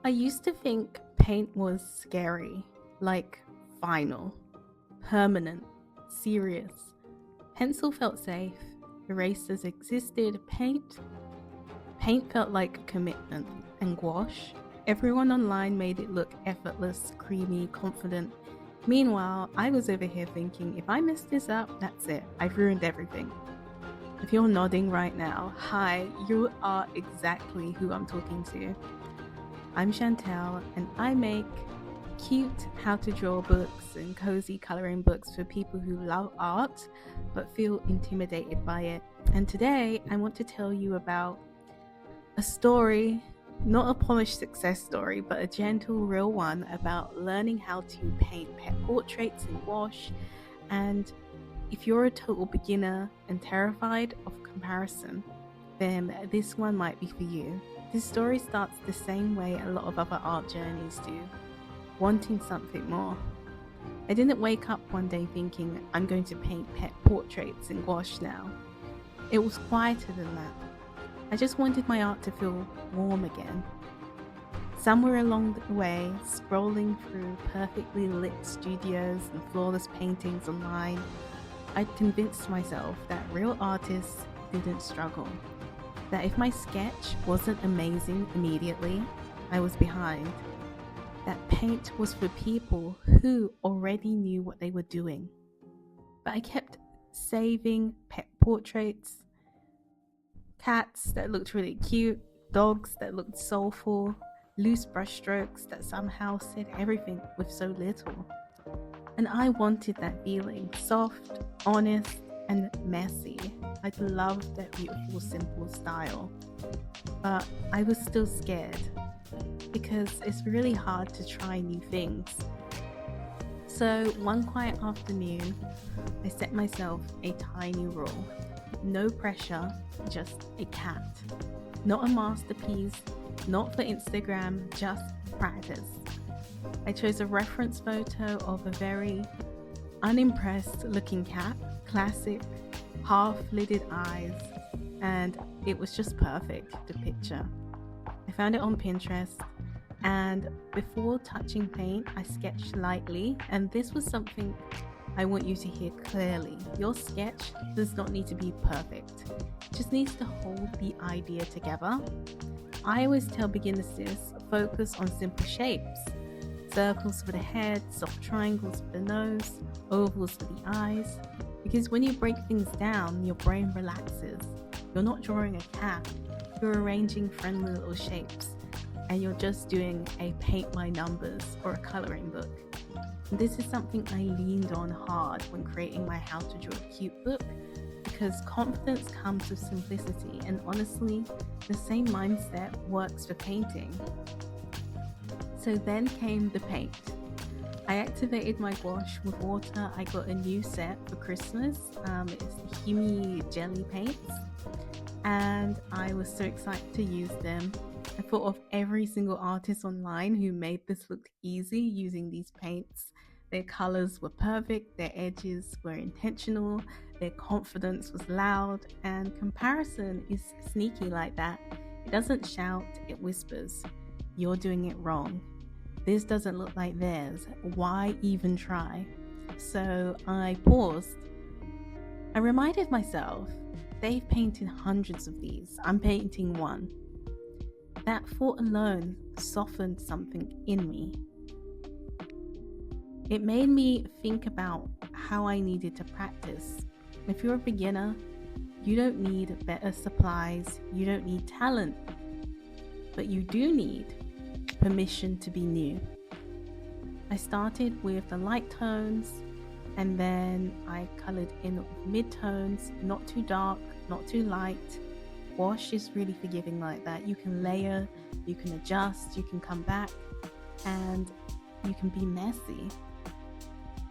I used to think paint was scary, like final, permanent, serious. Pencil felt safe, erasers existed, paint felt like a commitment, and gouache. Everyone online made it look effortless, creamy, confident. Meanwhile, I was over here thinking, if I mess this up, that's it. I've ruined everything. If you're nodding right now, hi, you are exactly who I'm talking to. I'm Chantel, and I make cute how to draw books and cozy coloring books for people who love art but feel intimidated by it. And today I want to tell you about a story, not a polished success story, but a gentle, real one about learning how to paint pet portraits in gouache. And if you're a total beginner and terrified of comparison, then this one might be for you. This story starts the same way a lot of other art journeys do, wanting something more. I didn't wake up one day thinking I'm going to paint pet portraits in gouache now. It was quieter than that. I just wanted my art to feel warm again. Somewhere along the way, scrolling through perfectly lit studios and flawless paintings online, I'd convinced myself that real artists didn't struggle. That if my sketch wasn't amazing immediately, I was behind. That paint was for people who already knew what they were doing. But I kept saving pet portraits, cats that looked really cute, dogs that looked soulful, loose brushstrokes that somehow said everything with so little. And I wanted that feeling, soft, honest, and messy. I loved that beautiful, simple style. But I was still scared because it's really hard to try new things. So one quiet afternoon, I set myself a tiny rule. No pressure, just a cat. Not a masterpiece, not for Instagram, just practice. I chose a reference photo of a very unimpressed looking cat, classic, half lidded eyes, and it was just perfect to picture. I found it on Pinterest, and before touching paint, I sketched lightly, and this was something I want you to hear clearly. Your sketch does not need to be perfect, it just needs to hold the idea together. I always tell beginners this: focus on simple shapes. Circles for the head, soft triangles for the nose, ovals for the eyes. Because when you break things down, your brain relaxes. You're not drawing a cat, you're arranging friendly little shapes, and you're just doing a paint by numbers or a coloring book. And this is something I leaned on hard when creating my How to Draw Cute book, because confidence comes with simplicity, and honestly, the same mindset works for painting. So then came the paint. I activated my gouache with water. I got a new set for Christmas. It's the Humi jelly paints, and I was so excited to use them. I thought of every single artist online who made this look easy using these paints. Their colors were perfect, their edges were intentional, their confidence was loud, and comparison is sneaky like that. It doesn't shout, it whispers. You're doing it wrong. This doesn't look like theirs. Why even try? So I paused. I reminded myself, they've painted hundreds of these. I'm painting one. That thought alone softened something in me. It made me think about how I needed to practice. If you're a beginner, you don't need better supplies, you don't need talent, but you do need permission to be new. I started with the light tones, and then I colored in mid-tones, not too dark, not too light. Gouache is really forgiving like that. You can layer, you can adjust, you can come back, and you can be messy.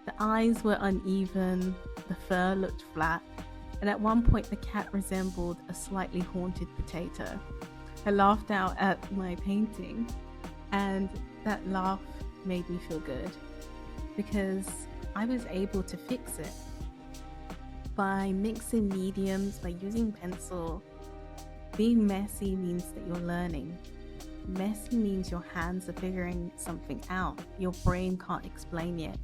The eyes were uneven, the fur looked flat, and at one point the cat resembled a slightly haunted potato. I laughed out at my painting, and that laugh made me feel good because I was able to fix it by mixing mediums, by using pencil. Being messy means that you're learning. Messy means your hands are figuring something out your brain can't explain yet.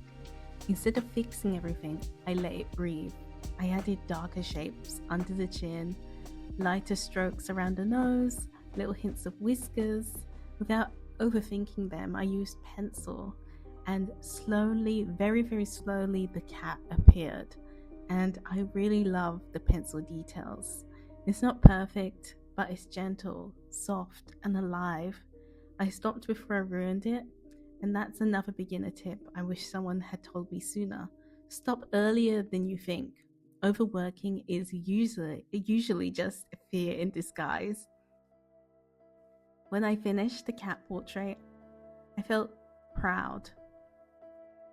Instead of fixing everything, I let it breathe. I added darker shapes under the chin, lighter strokes around the nose, little hints of whiskers. Without overthinking them, I used pencil, and slowly, very, very slowly, the cat appeared. And I really love the pencil details. It's not perfect, but it's gentle, soft, and alive. I stopped before I ruined it, and that's another beginner tip I wish someone had told me sooner. Stop earlier than you think. Overworking is usually just fear in disguise. When I finished the cat portrait, I felt proud.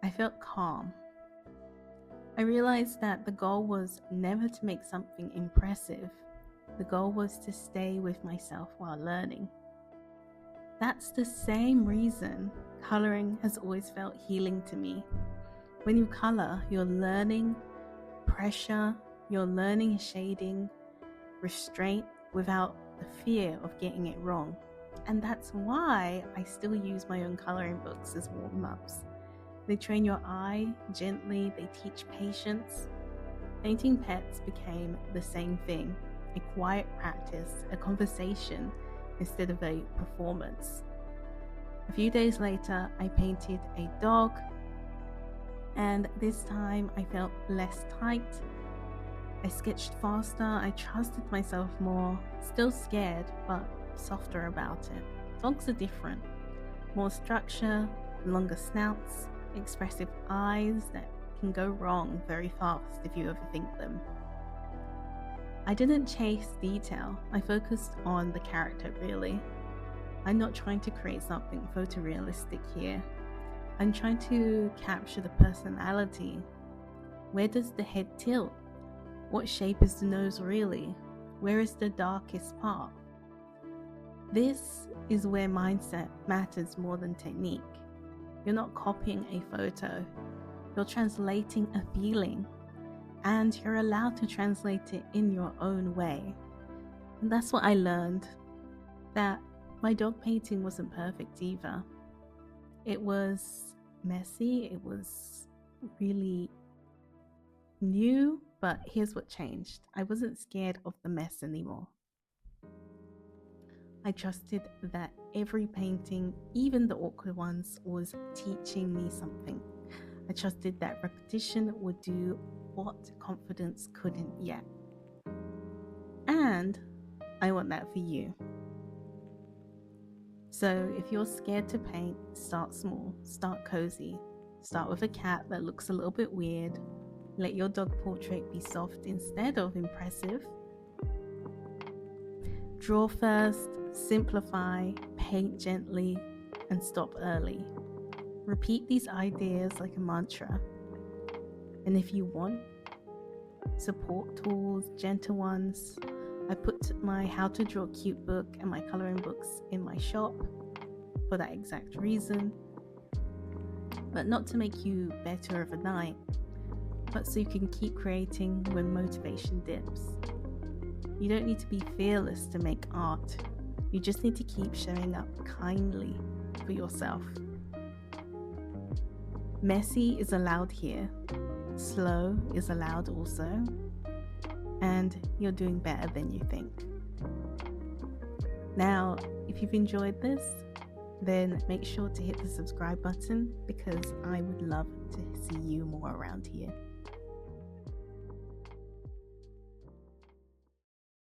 I felt calm. I realized that the goal was never to make something impressive. The goal was to stay with myself while learning. That's the same reason coloring has always felt healing to me. When you color, you're learning pressure, you're learning shading, restraint without the fear of getting it wrong. And that's why I still use my own coloring books as warm-ups. They train your eye gently, they teach patience. Painting pets became the same thing, a quiet practice, a conversation instead of a performance. A few days later, I painted a dog, and this time I felt less tight. I sketched faster, I trusted myself more, still scared, but softer about it. Dogs are different. More structure, longer snouts, expressive eyes that can go wrong very fast if you overthink them. I didn't chase detail, I focused on the character really. I'm not trying to create something photorealistic here. I'm trying to capture the personality. Where does the head tilt? What shape is the nose really? Where is the darkest part? This is where mindset matters more than technique. You're not copying a photo, you're translating a feeling, and you're allowed to translate it in your own way. And that's what I learned, that my dog painting wasn't perfect either. It was messy, it was really new, but here's what changed. I wasn't scared of the mess anymore. I trusted that every painting, even the awkward ones, was teaching me something. I trusted that repetition would do what confidence couldn't yet. And I want that for you. So if you're scared to paint, start small, start cozy. Start with a cat that looks a little bit weird. Let your dog portrait be soft instead of impressive. Draw first, simplify, paint gently, and stop early. Repeat these ideas like a mantra. And if you want support tools, gentle ones, I put my How to Draw Cute book and my coloring books in my shop for that exact reason. But not to make you better overnight, but so you can keep creating when motivation dips. You don't need to be fearless to make art. You just need to keep showing up kindly for yourself. Messy is allowed here. Slow is allowed also. And you're doing better than you think. Now, if you've enjoyed this, then make sure to hit the subscribe button because I would love to see you more around here.